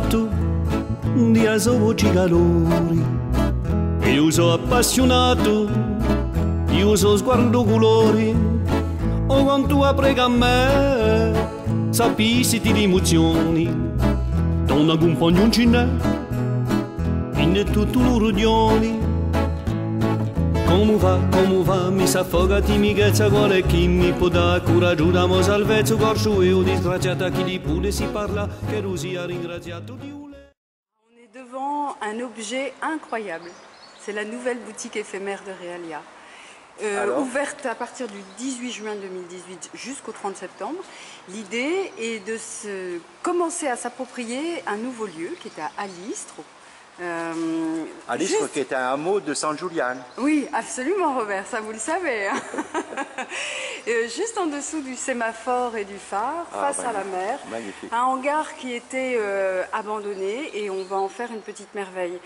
innamorato di asoci calori. Io sono appassionato, io so sguardo colori. O quando tu apri a me, sapissi di emozioni. Donna compagno un cinè, in tutto l'urodioni. Come va, mi s'affoga timidezza, quale chi mi può dare coraggio da mo salvezzo, corso io disgraziata chi di pure si parla, che Rosia ringraziato di ule. On est devant un objet incroyable, c'est la nouvelle boutique éphémère de Realia. Ouverte à partir du 18 juin 2018 jusqu'au 30 septembre. L'idée est de commencer à s'approprier un nouveau lieu qui est à Alistre. Alistre qui est un hameau de San Julian. Oui, absolument Robert, ça vous le savez. Hein. Juste en dessous du sémaphore et du phare, face à la mer, magnifique. Un hangar qui était abandonné et on va en faire une petite merveille.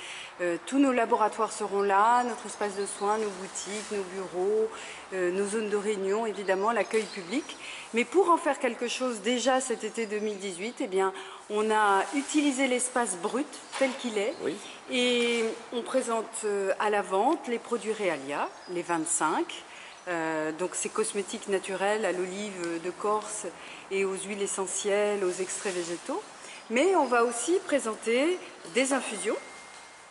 Tous nos laboratoires seront là, notre espace de soins, nos boutiques, nos bureaux, nos zones de réunion, évidemment l'accueil public. Mais pour en faire quelque chose déjà cet été 2018, eh bien, on a utilisé l'espace brut tel qu'il est et on présente à la vente les produits Realia, les 25. Donc ces cosmétiques naturels à l'olive de Corse et aux huiles essentielles, aux extraits végétaux. Mais on va aussi présenter des infusions.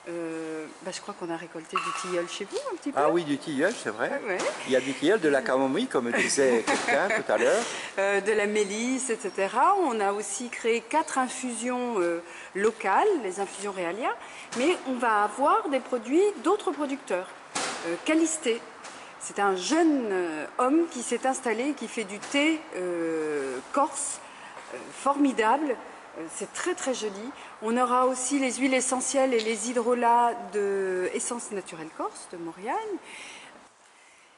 Je crois qu'on a récolté du tilleul chez vous un petit peu. Ah oui, du tilleul, c'est vrai. Ouais. Il y a du tilleul, de la camomille, comme disait quelqu'un tout à l'heure. De la mélisse, etc. On a aussi créé 4 infusions locales, les infusions Realia. Mais on va avoir des produits d'autres producteurs. Calisté. C'est un jeune homme qui s'est installé, qui fait du thé corse, formidable. C'est très très joli. On aura aussi les huiles essentielles et les hydrolats de Essence Naturelle Corse de Mauriagne.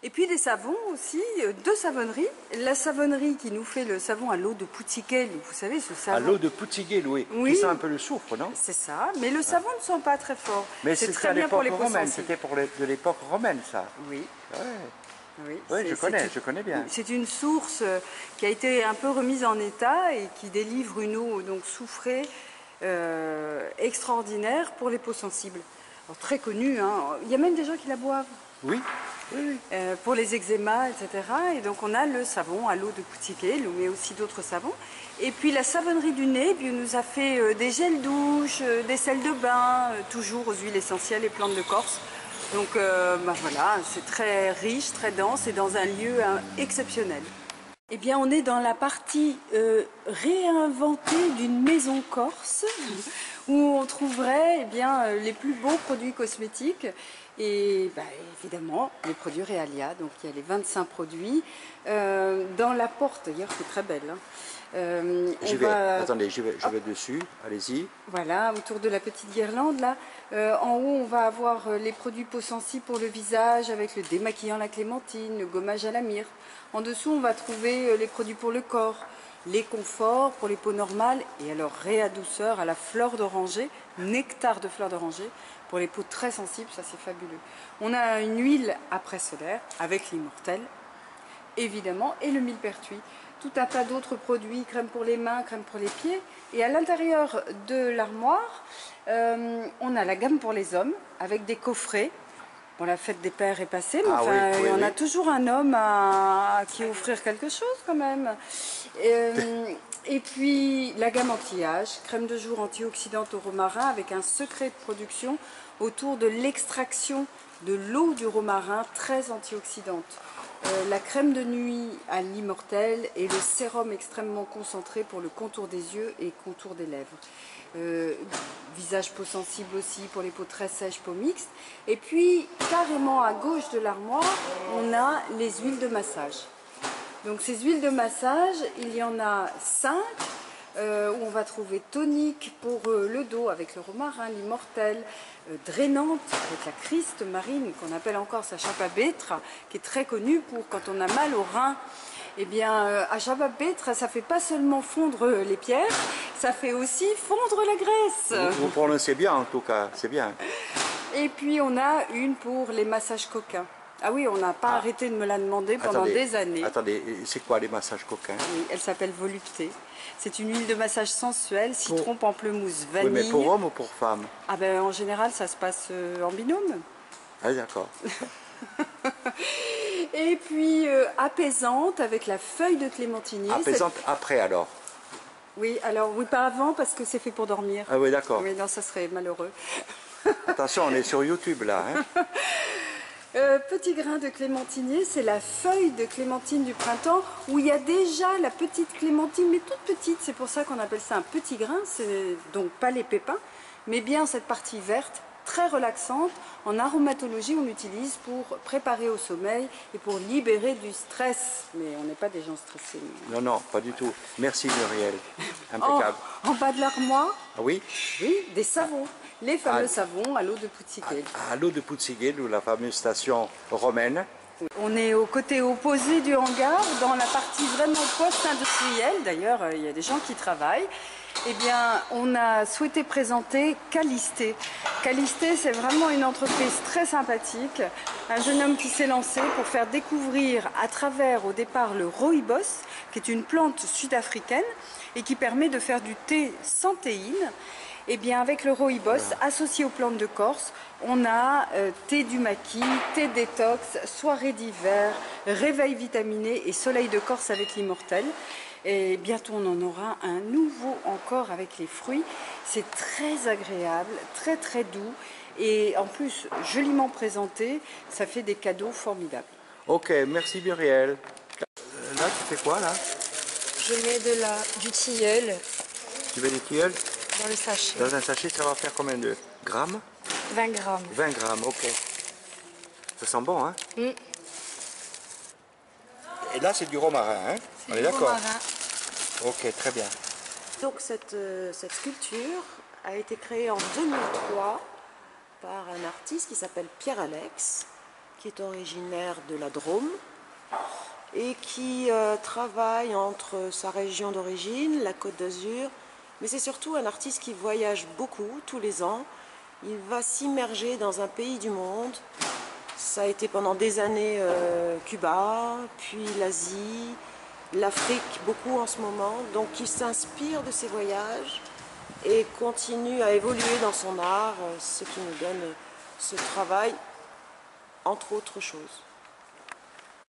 Et puis des savons aussi, 2 savonneries. La savonnerie qui nous fait le savon à l'eau de Poutigel, vous savez ce savon. À l'eau de Poutigel, oui. Qui sent un peu le soufre, non? C'est ça, mais le savon ne sent pas très fort. Mais c'est très bien pour les romaines. C'était de l'époque romaine, ça. Oui. Ouais. Oui, je connais bien. C'est une source qui a été un peu remise en état et qui délivre une eau donc soufrée extraordinaire pour les peaux sensibles. Alors, très connue, hein. Il y a même des gens qui la boivent. Oui. Pour les eczémas, etc. Et donc on a le savon à l'eau de Poutigel, mais aussi d'autres savons. Et puis la savonnerie du nez nous a fait des gels douches, des sels de bain, toujours aux huiles essentielles et plantes de Corse. Donc voilà, c'est très riche, très dense et dans un lieu exceptionnel. Eh bien, on est dans la partie réinventée d'une maison corse où on trouverait les plus beaux produits cosmétiques et évidemment les produits Realia. Donc il y a les 25 produits. Dans la porte, d'ailleurs, c'est très belle. Hein. Attendez, je vais dessus, allez-y. Voilà, autour de la petite guirlande là. En haut, on va avoir les produits peau sensible pour le visage avec le démaquillant à la clémentine, le gommage à la myrrhe. En dessous, on va trouver les produits pour le corps, les conforts pour les peaux normales et alors réadouceur à la fleur d'oranger, nectar de fleur d'oranger pour les peaux très sensibles, ça c'est fabuleux. On a une huile après solaire avec l'immortel, évidemment, et le millepertuis. Tout un tas d'autres produits, crème pour les mains, crème pour les pieds. Et à l'intérieur de l'armoire, on a la gamme pour les hommes avec des coffrets. Bon, la fête des pères est passée, mais on a toujours un homme à qui offrir quelque chose quand même. Et puis la gamme anti-âge, crème de jour antioxydante au romarin avec un secret de production autour de l'extraction de l'eau du romarin très antioxydante. La crème de nuit à l'immortel et le sérum extrêmement concentré pour le contour des yeux et contour des lèvres. Visage peau sensible aussi pour les peaux très sèches, peau mixte. Et puis carrément à gauche de l'armoire, on a les huiles de massage. Donc ces huiles de massage, il y en a 5 où on va trouver tonique pour le dos avec le romarin, l'immortel, drainante avec la Christ marine qu'on appelle encore sa chapabêtre, qui est très connue pour quand on a mal au rein. Eh bien, à chapabêtre, ça fait pas seulement fondre les pierres, ça fait aussi fondre la graisse. Vous prononcez bien en tout cas, c'est bien. Et puis on a une pour les massages coquins, Ah oui, on n'a pas arrêté de me la demander pendant des années. Attendez, c'est quoi les massages coquins? Oui, elle s'appelle Volupté. C'est une huile de massage sensuelle, citron, pamplemousse, vanille. Oui, mais pour homme ou pour femme? Ah ben en général, ça se passe en binôme. Ah d'accord. Et puis apaisante avec la feuille de clémentinier. Apaisante après alors? Oui, alors oui, pas avant parce que c'est fait pour dormir. Ah oui, d'accord. Oui, non, ça serait malheureux. Attention, on est sur YouTube là. Hein. Petit grain de clémentinier, c'est la feuille de clémentine du printemps où il y a déjà la petite clémentine, mais toute petite. C'est pour ça qu'on appelle ça un petit grain. C'est donc pas les pépins, mais bien cette partie verte, très relaxante. En aromatologie, on l'utilise pour préparer au sommeil et pour libérer du stress. Mais on n'est pas des gens stressés. Non, non, pas du tout. Merci Muriel. Impeccable. En bas de l'armoire, Ah oui? oui, des savons. Les fameux savons à l'eau de Puzzigel. À l'eau de Puzzigel, ou la fameuse station romaine. On est au côté opposé du hangar, dans la partie vraiment post-industrielle. D'ailleurs, il y a des gens qui travaillent. Eh bien, on a souhaité présenter Calisté. Calisté, c'est vraiment une entreprise très sympathique. Un jeune homme qui s'est lancé pour faire découvrir à travers, au départ, le rooibos, qui est une plante sud-africaine et qui permet de faire du thé sans théine. Eh bien, avec le rooibos, associé aux plantes de Corse, on a thé du maquis, thé détox, soirée d'hiver, réveil vitaminé et soleil de Corse avec l'immortel. Et bientôt, on en aura un nouveau encore avec les fruits. C'est très agréable, très très doux. Et en plus, joliment présenté, ça fait des cadeaux formidables. Ok, merci Muriel. Là, tu fais quoi là? Je mets du tilleul. Tu mets des tilleuls? Dans le sachet. Dans un sachet, ça va faire combien de grammes? 20 grammes. 20 grammes, ok. Ça sent bon, hein? Mm. Et là, c'est du romarin, hein? On est d'accord? Romarin. Ok, très bien. Donc cette sculpture a été créée en 2003 par un artiste qui s'appelle Pierre Alex, qui est originaire de la Drôme et qui travaille entre sa région d'origine, la Côte d'Azur, mais c'est surtout un artiste qui voyage beaucoup, tous les ans. Il va s'immerger dans un pays du monde. Ça a été pendant des années Cuba, puis l'Asie, l'Afrique, beaucoup en ce moment. Donc il s'inspire de ses voyages et continue à évoluer dans son art, ce qui nous donne ce travail, entre autres choses.